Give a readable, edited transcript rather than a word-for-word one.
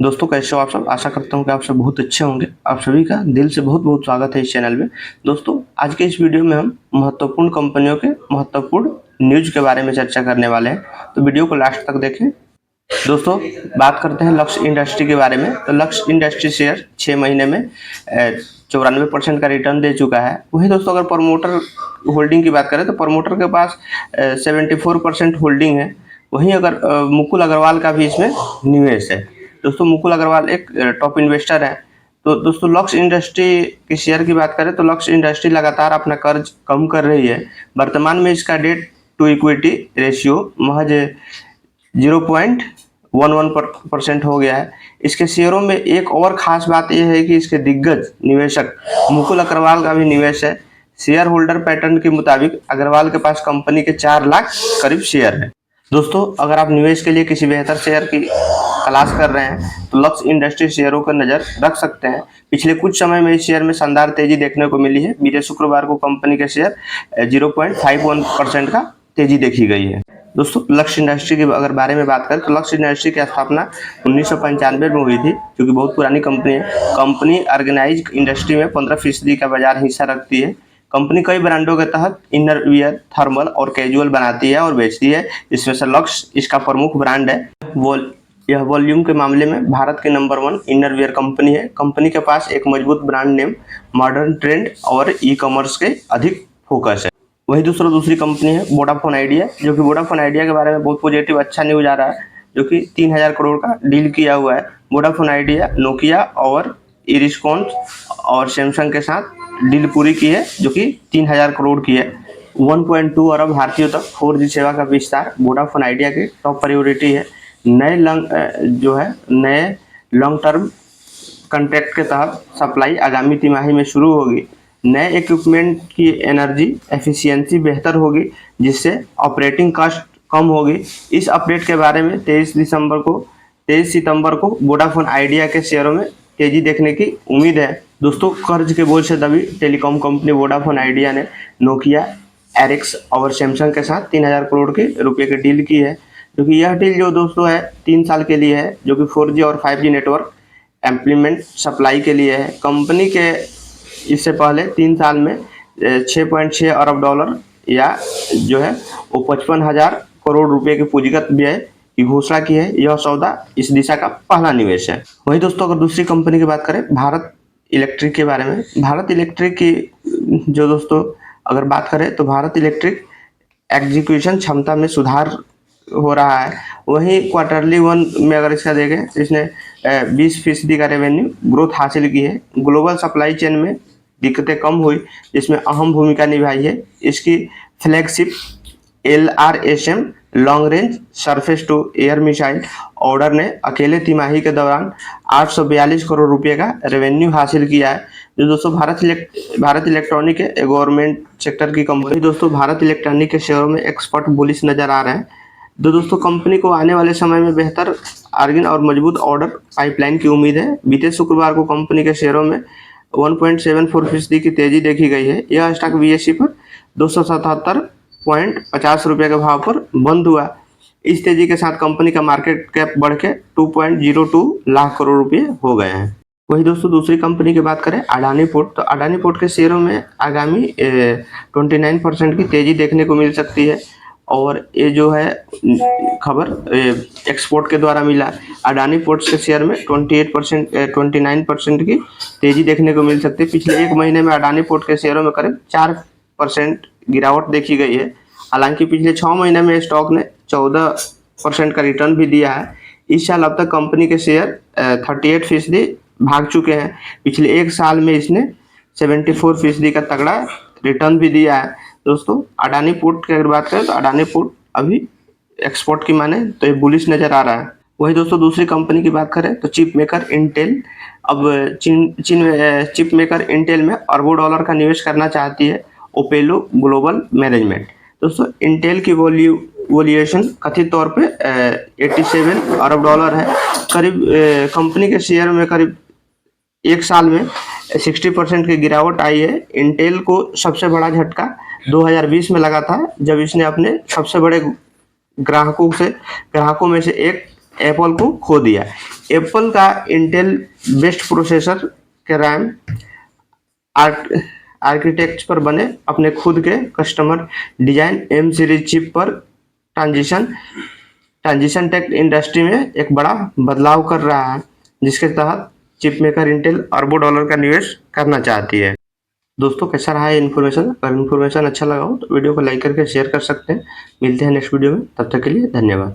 दोस्तों कैसे हो आप सब। आशा करता हूँ कि आप सब बहुत अच्छे होंगे। आप सभी का दिल से बहुत बहुत स्वागत है इस चैनल में। दोस्तों आज के इस वीडियो में हम महत्वपूर्ण कंपनियों के महत्वपूर्ण न्यूज के बारे में चर्चा करने वाले हैं, तो वीडियो को लास्ट तक देखें। दोस्तों बात करते हैं लक्स इंडस्ट्री के बारे में। तो लक्स इंडस्ट्री शेयर 6 महीने में 94% का रिटर्न दे चुका है। वहीं दोस्तों अगर प्रमोटर होल्डिंग की बात करें तो प्रमोटर के पास 74% होल्डिंग है। वहीं अगर मुकुल अग्रवाल का भी इसमें निवेश है। दोस्तों मुकुल अग्रवाल एक टॉप इन्वेस्टर है। तो दोस्तों लक्स इंडस्ट्री के शेयर की बात करें तो लक्स इंडस्ट्री लगातार अपना कर्ज कम कर रही है। वर्तमान में इसका डेट टू इक्विटी रेशियो महज 0.11% हो गया है। इसके शेयरों में एक और खास बात यह है कि इसके दिग्गज निवेशक मुकुल अग्रवाल का भी निवेश है। शेयर होल्डर पैटर्न के मुताबिक अग्रवाल के पास कंपनी के 4 लाख करीब शेयर है। दोस्तों अगर आप निवेश के लिए किसी बेहतर शेयर की तलाश कर रहे हैं तो लक्स इंडस्ट्री शेयरों पर नजर रख सकते हैं। पिछले कुछ समय में इस शेयर में शानदार तेजी देखने को मिली है। बीते शुक्रवार को कंपनी के शेयर 0.51% का तेजी देखी गई है। दोस्तों लक्स इंडस्ट्री के अगर बारे में बात करें तो लक्स इंडस्ट्री की स्थापना 1995 में हुई थी, जो कि बहुत पुरानी कंपनी है। कंपनी ऑर्गेनाइज इंडस्ट्री में 15% का बाजार हिस्सा रखती है। कंपनी कई ब्रांडों के तहत इनर वियर, थर्मल और कैजुअल बनाती है और बेचती है, जिसमें से लक्स इसका प्रमुख ब्रांड है। यह वॉल्यूम के मामले में भारत की नंबर 1 इनर वियर कंपनी है। कंपनी के पास एक मजबूत ब्रांड नेम, मॉडर्न ट्रेंड और ई कॉमर्स के अधिक फोकस है। वही दूसरी कंपनी है वोडाफोन आइडिया, जो कि वोडाफोन आइडिया के बारे में बहुत पॉजिटिव अच्छा न्यूज आ रहा है, जो कि 3000 करोड़ का डील किया हुआ है। वोडाफोन आइडिया नोकिया और इरिस्कॉन और सैमसंग के साथ डील पूरी की है, जो कि 3000 करोड़ की है। 1.2 अरब भारतीयों तक 4G सेवा का विस्तार वोडाफोन आइडिया की टॉप प्रायोरिटी है। नए लॉन्ग टर्म कॉन्ट्रैक्ट के तहत सप्लाई आगामी तिमाही में शुरू होगी। नए इक्विपमेंट की एनर्जी एफिशिएंसी बेहतर होगी, जिससे ऑपरेटिंग कॉस्ट कम होगी। इस अपडेट के बारे में 23 सितंबर को वोडाफोन आइडिया के शेयरों में तेजी देखने की उम्मीद है। दोस्तों कर्ज के बोझ से दबी टेलीकॉम कंपनी वोडाफोन आइडिया ने नोकिया, एरिक्स और सैमसंग के साथ 3000 करोड़ के रुपए की डील की है, जो कि यह डील जो दोस्तों है 3 साल के लिए है, जो कि 4G और 5G नेटवर्क एम्प्लीमेंट सप्लाई के लिए है। कंपनी के इससे पहले 3 साल में 6.6 अरब डॉलर या जो है वो 55,000 करोड़ रुपए के पूंजीगत व्यय की घोषणा की है। यह सौदा इस दिशा का पहला निवेश है। वहीं दोस्तों अगर दूसरी कंपनी की बात करें भारत इलेक्ट्रिक के बारे में, भारत इलेक्ट्रिक की जो दोस्तों अगर बात करें तो भारत इलेक्ट्रिक एग्जीक्यूशन क्षमता में सुधार हो रहा है। वहीं क्वार्टरली 1 में अगर इसका देखें, इसने 20% का रेवेन्यू ग्रोथ हासिल की है। ग्लोबल सप्लाई चेन में दिक्कतें कम हुई, जिसमें अहम भूमिका निभाई है इसकी flagship LRSM long range surface to air missile order ने अकेले तिमाही के दौरान 842 करोड़ रुपए का रेवेन्यू हासिल किया है। जो दोस्तों भारत इलेक्ट्रॉनिक है, गवर्नमेंट सेक्टर की कंपनी। दोस्तों भारत इलेक्ट्रॉनिक के शेयरों में एक्सपर्ट बुलिश नजर आ रहे हैं। दोस्तों कंपनी को आने वाले समय में बेहतर आर्गन और मजबूत ऑर्डर पाइपलाइन की उम्मीद है। बीते शुक्रवार को कंपनी के शेयरों में 1.74% की तेजी देखी गई है। यह स्टॉक BSE पर 277.50 रुपये के भाव पर बंद हुआ। इस तेजी के साथ कंपनी का मार्केट कैप बढ़ के 2.02 लाख करोड़ रुपये हो गए हैं। वही दोस्तों दूसरी कंपनी की बात करें अडानी पोर्ट, तो अडानी पोर्ट के शेयरों में आगामी 29% की तेजी देखने को मिल सकती है। और ये जो है खबर एक्सपोर्ट के द्वारा मिला। अडानी पोर्ट्स के शेयर में 29% की तेजी देखने को मिल सकती है। पिछले 1 महीने में अडानी पोर्ट के शेयरों में करीब 4% गिरावट देखी गई है। हालांकि पिछले 6 महीने में स्टॉक ने 14% का रिटर्न भी दिया है। इस साल अब तक कंपनी के शेयर 38% भाग चुके हैं। पिछले 1 साल में इसने 74% का तगड़ा रिटर्न भी दिया है। दोस्तों अडानी पोर्ट की अगर बात करें तो अडानी पोर्ट अभी एक्सपोर्ट की माने तो ये बुलिश नजर आ रहा है। वही दोस्तों दूसरी कंपनी की बात करें तो चिप मेकर इंटेल, अब चिप मेकर इंटेल में अरबों डॉलर का निवेश करना चाहती है ओपेलो ग्लोबल मैनेजमेंट। दोस्तों इंटेल की वैल्यूएशन कथित तौर पे 87 अरब डॉलर है। करीब कंपनी के शेयर में करीब 1 साल में 60% की गिरावट आई है। इंटेल को सबसे बड़ा झटका 2020 में लगा था, जब इसने अपने सबसे बड़े ग्राहकों में से एक एप्पल को खो दिया। एप्पल का इंटेल बेस्ट प्रोसेसर के रैम आर्किटेक्ट पर बने अपने खुद के customer design M series chip पर ट्रांजिशन टेक इंडस्ट्री में एक बड़ा बदलाव कर रहा है, जिसके तहत चिप मेकर इंटेल अरबों डॉलर का निवेश करना चाहती है। दोस्तों कैसा रहा है इन्फॉर्मेशन? अगर इन्फॉर्मेशन अच्छा लगा हो तो वीडियो को लाइक करके शेयर कर सकते हैं। मिलते हैं नेक्स्ट वीडियो में, तब तक के लिए धन्यवाद।